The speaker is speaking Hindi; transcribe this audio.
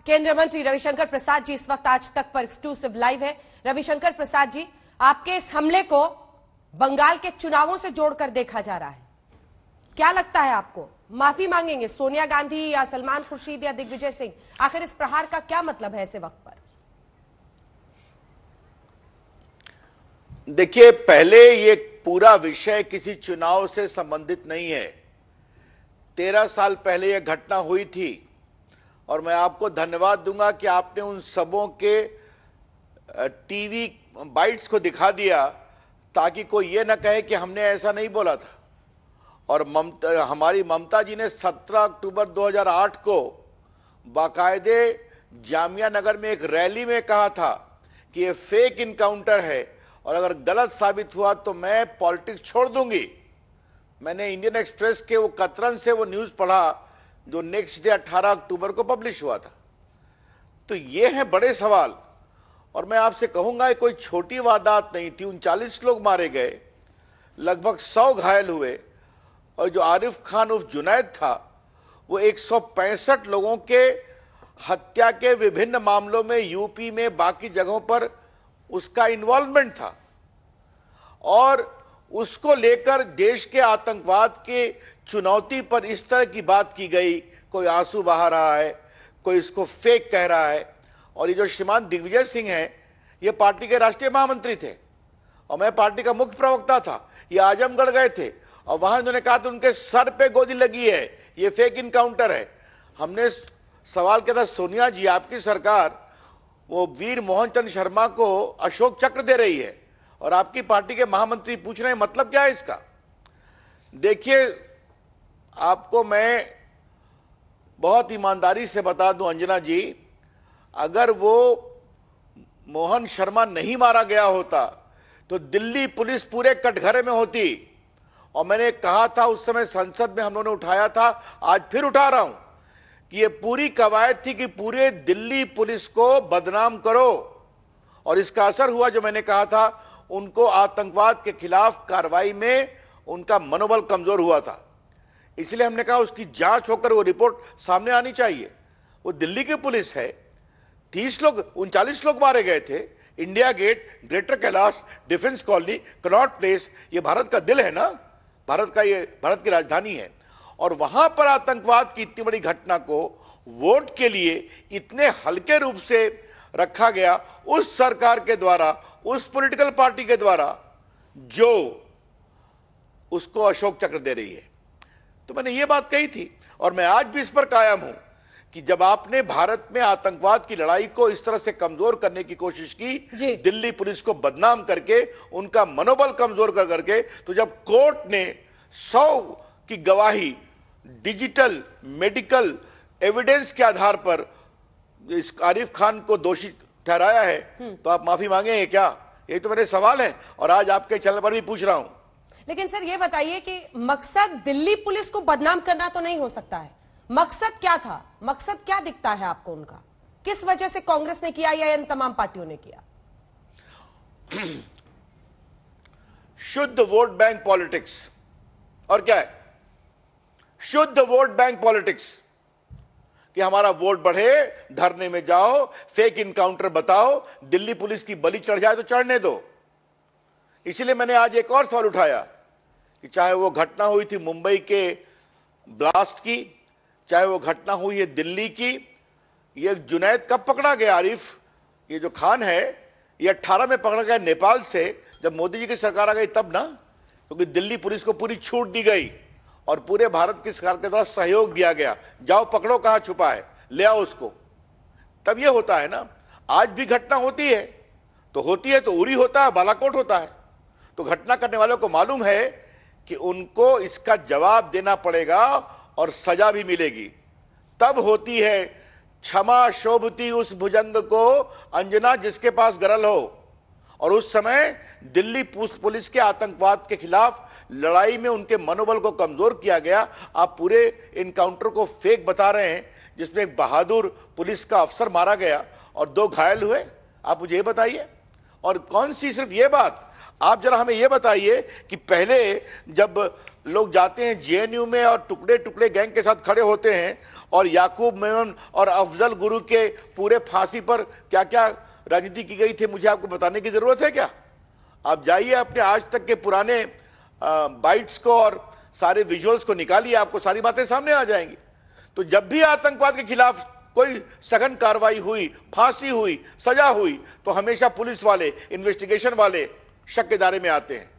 केंद्रीय मंत्री रविशंकर प्रसाद जी इस वक्त आज तक पर एक्सक्लूसिव लाइव है। रविशंकर प्रसाद जी, आपके इस हमले को बंगाल के चुनावों से जोड़कर देखा जा रहा है, क्या लगता है आपको? माफी मांगेंगे सोनिया गांधी या सलमान खुर्शीद या दिग्विजय सिंह? आखिर इस प्रहार का क्या मतलब है ऐसे वक्त पर? देखिए, पहले ये पूरा विषय किसी चुनाव से संबंधित नहीं है। 13 साल पहले यह घटना हुई थी और मैं आपको धन्यवाद दूंगा कि आपने उन सबों के टीवी बाइट्स को दिखा दिया ताकि कोई ये ना कहे कि हमने ऐसा नहीं बोला था। और हमारी ममता जी ने 17 अक्टूबर 2008 को बाकायदे जामिया नगर में एक रैली में कहा था कि ये फेक इनकाउंटर है और अगर गलत साबित हुआ तो मैं पॉलिटिक्स छोड़ दूंगी। मैंने इंडियन एक्सप्रेस के वो कतरन से वो न्यूज पढ़ा जो नेक्स्ट डे 18 अक्टूबर को पब्लिश हुआ था। तो ये हैं बड़े सवाल। और मैं आपसे कहूंगा ये कोई छोटी वारदात नहीं थी। 39 लोग मारे गए, लगभग 100 घायल हुए और जो आरिफ खान उर्फ जुनैद था वो 165 लोगों के हत्या के विभिन्न मामलों में यूपी में बाकी जगहों पर उसका इन्वॉल्वमेंट था। और उसको लेकर देश के आतंकवाद के चुनौती पर इस तरह की बात की गई, कोई आंसू बहा रहा है, कोई इसको फेक कह रहा है। और ये जो श्रीमान दिग्विजय सिंह हैं, ये पार्टी के राष्ट्रीय महामंत्री थे और मैं पार्टी का मुख्य प्रवक्ता था। ये आजमगढ़ गए थे और वहां इन्होंने कहा था उनके सर पे गोली लगी है, ये फेक इनकाउंटर है। हमने सवाल किया था, सोनिया जी आपकी सरकार वो वीर मोहन चंद शर्मा को अशोक चक्र दे रही है और आपकी पार्टी के महामंत्री पूछ रहे हैं मतलब क्या है इसका? देखिए, आपको मैं बहुत ईमानदारी से बता दूं अंजना जी, अगर वो मोहन शर्मा नहीं मारा गया होता तो दिल्ली पुलिस पूरे कटघरे में होती। और मैंने कहा था उस समय संसद में हम लोगों ने उठाया था, आज फिर उठा रहा हूं कि ये पूरी कवायद थी कि पूरे दिल्ली पुलिस को बदनाम करो। और इसका असर हुआ, जो मैंने कहा था, उनको आतंकवाद के खिलाफ कार्रवाई में उनका मनोबल कमजोर हुआ था। इसलिए हमने कहा उसकी जांच होकर वो रिपोर्ट सामने आनी चाहिए। वो दिल्ली की पुलिस है। 39 लोग मारे गए थे। India Gate, Greater Kailash, Defence Colony, Connaught Place, ये भारत का दिल है ना, भारत की राजधानी है। और वहां पर आतंकवाद की इतनी बड़ी घटना को वोट के लिए इतने हल्के रूप से रखा गया उस सरकार के द्वारा, उस पॉलिटिकल पार्टी के द्वारा जो उसको अशोक चक्र दे रही है। तो मैंने ये बात कही थी और मैं आज भी इस पर कायम हूं कि जब आपने भारत में आतंकवाद की लड़ाई को इस तरह से कमजोर करने की कोशिश की, दिल्ली पुलिस को बदनाम करके, उनका मनोबल कमजोर कर करके, तो जब कोर्ट ने 100 की गवाही डिजिटल मेडिकल एविडेंस के आधार पर इस आरिफ खान को दोषी ठहराया है, तो आप माफी मांगेंगे क्या? ये तो मेरे सवाल है और आज आपके चैनल पर भी पूछ रहा हूं। लेकिन सर ये बताइए कि मकसद दिल्ली पुलिस को बदनाम करना तो नहीं हो सकता है। मकसद क्या था? मकसद क्या दिखता है आपको उनका? किस वजह से कांग्रेस ने किया या इन तमाम पार्टियों ने किया? शुद्ध वोट बैंक पॉलिटिक्स। और क्या है? शुद्ध वोट बैंक पॉलिटिक्स कि हमारा वोट बढ़े, धरने में जाओ, फेक इनकाउंटर बताओ, दिल्ली पुलिस की बलि चढ़ जाए तो चढ़ने दो। इसलिए मैंने आज एक और सवाल उठाया कि चाहे वो घटना हुई थी मुंबई के ब्लास्ट की, चाहे वो घटना हुई है दिल्ली की, ये जुनैद कब पकड़ा गया? आरिफ ये जो खान है, ये 18 में पकड़ा गया नेपाल से, जब मोदी जी की सरकार आ गई तब ना, क्योंकि दिल्ली पुलिस को पूरी छूट दी गई और पूरे भारत की सरकार के द्वारा सहयोग दिया गया, जाओ पकड़ो कहां छुपा है, ले आओ उसको। तब ये होता है ना। आज भी घटना होती है तो उरी होता है, बालाकोट होता है। तो घटना करने वालों को मालूम है कि उनको इसका जवाब देना पड़ेगा और सजा भी मिलेगी। तब होती है क्षमा शोभती उस भुजंग को अंजना जिसके पास गरल हो। और उस समय दिल्ली पुलिस के आतंकवाद के खिलाफ लड़ाई में उनके मनोबल को कमजोर किया गया। आप पूरे इनकाउंटर को फेक बता रहे हैं जिसमें एक बहादुर पुलिस का अफसर मारा गया और 2 घायल हुए। आप मुझे ये बताइए। और कौन सी सिर्फ ये बात, आप जरा हमें यह बताइए कि पहले जब लोग जाते हैं जेएनयू में और टुकड़े टुकड़े गैंग के साथ खड़े होते हैं और याकूब मेमन और अफजल गुरु के पूरे फांसी पर क्या क्या राजनीति की गई थी, मुझे आपको बताने की जरूरत है क्या? आप जाइए अपने आज तक के पुराने बाइट्स को और सारे विजुअल्स को निकालिए, आपको सारी बातें सामने आ जाएंगी। तो जब भी आतंकवाद के खिलाफ कोई सघन कार्रवाई हुई, फांसी हुई, सजा हुई, तो हमेशा पुलिस वाले, इन्वेस्टिगेशन वाले शक के दायरे में आते हैं।